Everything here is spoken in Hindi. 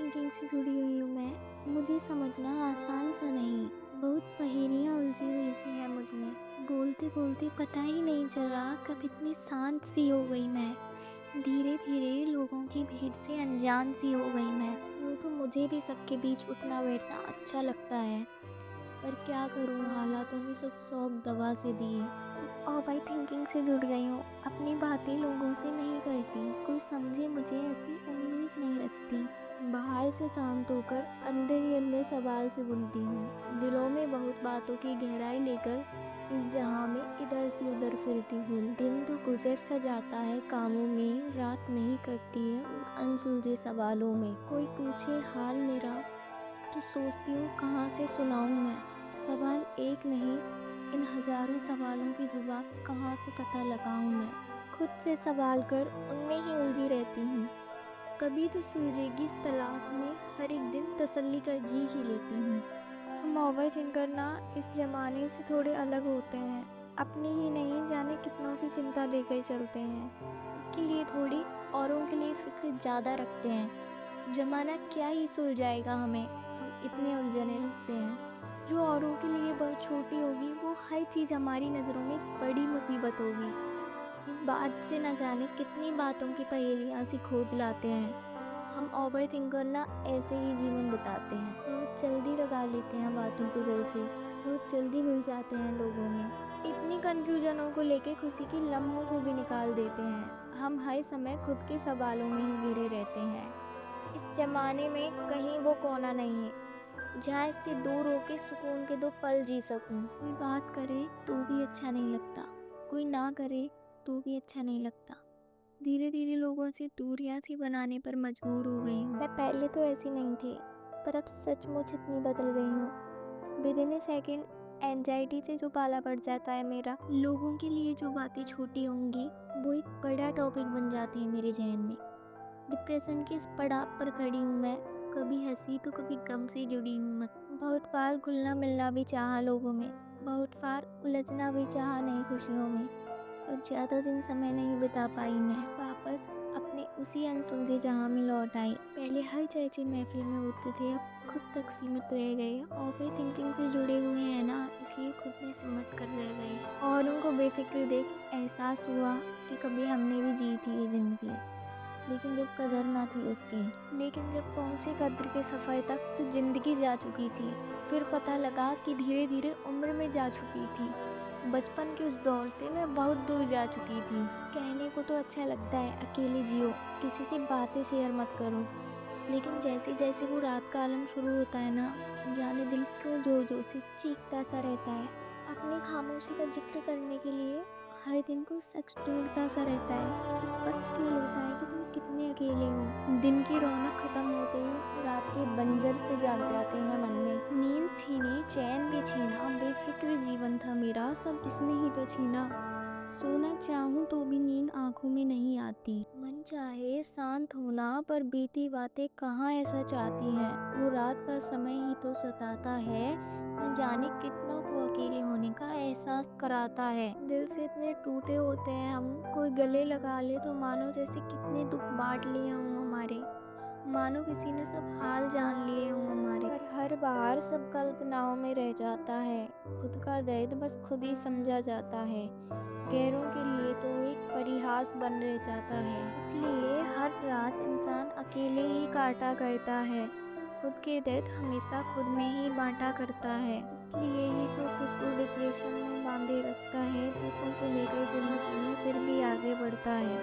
थिंकिंग से जुड़ी हुई हूँ मैं। मुझे समझना आसान सा नहीं, बहुत पहेलियाँ उलझी हुई सी है मुझ में। बोलते-बोलते पता ही नहीं चल रहा कब इतनी शांत सी हो गई मैं। धीरे-धीरे लोगों की भीड़ से अनजान सी हो गई मैं। यूँ तो मुझे भी सबके बीच उठना-बैठना अच्छा लगता है, पर क्या करूँ हालातों ने सब शौक दबा से दिए। ओवर थिंकिंग से जुड़ गई हूँ, अपनी बातें लोगों से नहीं करती, कोई समझे मुझे ऐसी उम्मीद नहीं रखती। बाहर से शांत होकर अंदर ही अंदर सवाल से बुनती हूँ, दिलों में बहुत बातों की गहराई लेकर इस जहां में इधर से उधर फिरती हूँ। दिन तो गुजर सा जाता है कामों में, रात नहीं कटती है उन अनसुलझे सवालों में। कोई पूछे हाल मेरा तो सोचती हूँ कहाँ से सुनाऊँ मैं। सवाल एक नहीं, इन हजारों सवालों की जवाब कहाँ से पता लगाऊं मैं। खुद से सवाल कर उनमें ही उलझी रहती हूँ। कभी तो सुलझेगी इस तलाश में, हर एक दिन तसल्ली का जी ही लेती हूँ। हम ओवर थिंकर ना इस जमाने से थोड़े अलग होते हैं, अपनी ही नहीं जाने कितनों की चिंता लेकर चलते हैं। के लिए थोड़ी, औरों के लिए फिक्र ज़्यादा रखते हैं। जमाना क्या ही सुलझाएगा हमें, हम इतने उलझने रखते हैं। जो औरों के लिए बहुत छोटी होगी वो हर चीज़ हमारी नज़रों में एक बड़ी मुसीबत होगी। इन बात से न जाने कितनी बातों की पहेलियाँ सी खोज लाते हैं। हम ओवर थिंकर ना ऐसे ही जीवन बिताते हैं, बहुत जल्दी लगा लेते हैं बातों को दिल से, बहुत जल्दी मिल जाते हैं लोगों में। इतनी कन्फ्यूजनों को लेके खुशी के लम्हों को भी निकाल देते हैं। हम हर समय खुद के सवालों में ही घिरे रहते हैं। इस जमाने में कहीं वो कोना नहीं है जहाँ इससे दूर होके सुकून के 2 पल जी सकूं। कोई बात करे तो भी अच्छा नहीं लगता, कोई ना करे तो भी अच्छा नहीं लगता। धीरे धीरे लोगों से दूरियां सी बनाने पर मजबूर हो गई हूँ। मैं पहले तो ऐसी नहीं थी, पर अब सचमुच इतनी बदल गई हूँ। विदिन ए सेकेंड एंजाइटी से जो पाला पड़ जाता है मेरा, लोगों के लिए जो बातें छोटी होंगी वो एक बड़ा टॉपिक बन जाती है मेरे जहन में। डिप्रेशन के इस पड़ाव पर खड़ी हूँ मैं, कभी हंसी तो कभी गम से जुड़ी हूँ मैं। बहुत बार घुलना मिलना भी चाहा लोगों में, बहुत बार उलझना भी चाहा नई खुशियों में, और ज़्यादा दिन समय नहीं बिता पाई मैं। वापस अपने उसी अनसुलझे जहाँ में लौट आई। पहले हर चर्चे महफिल में होते थे, अब खुद तक सीमित रह गए। ओवर थिंकिंग से जुड़े हुए हैं ना, इसलिए खुद में सिमट कर रह गए। औरों को बेफिक्र देख एहसास हुआ कि कभी हमने भी जी थी ये जिंदगी, लेकिन जब कदर ना थी उसकी। लेकिन जब पहुंचे कद्र के सफ़र तक तो जिंदगी जा चुकी थी। फिर पता लगा कि धीरे धीरे उम्र में जा चुकी थी। बचपन के उस दौर से मैं बहुत दूर जा चुकी थी। कहने को तो अच्छा लगता है अकेले जियो, किसी से बातें शेयर मत करो, लेकिन जैसे जैसे वो रात का आलम शुरू होता है ना, जाने दिल क्यों जोर जोर से चीखता सा रहता है। अपनी खामोशी का जिक्र करने के लिए हर दिन को सच ढूंढता सा रहता है। उस वक्त फील होता है कि तुम कितने अकेले हो। दिन की रौनक खत्म होते ही रात के बंजर से जाग जाते हैं मन में। नींद छीनी, चैन भी छीना, बेफिक्र जीवन था मेरा, सब इसने ही तो छीना। सोना चाहूं तो भी नींद आंखों में नहीं आती। मन चाहे शांत होना, पर बीती बातें कहाँ ऐसा चाहती हैं। वो रात का समय ही तो सताता है, न जाने कितना को अकेले होने का एहसास कराता है। दिल से इतने टूटे होते हैं हम, कोई गले लगा ले तो मानो जैसे कितने दुख बांट लिए हों हमारे, मानो किसी ने सब हाल जान लिए हों हमारे। पर हर बार सब कल्पनाओं में रह जाता है, खुद का दर्द बस खुद ही समझा जाता है। गैरों के लिए तो एक परिहास बन रह जाता है। इसलिए हर रात इंसान अकेले ही काटा करता है, खुद के दर्द हमेशा खुद में ही बांटा करता है। इसलिए ही तो खुद को डिप्रेशन में बांधे रखता है, दुखों को लेकर जिंदगी में फिर भी आगे बढ़ता है।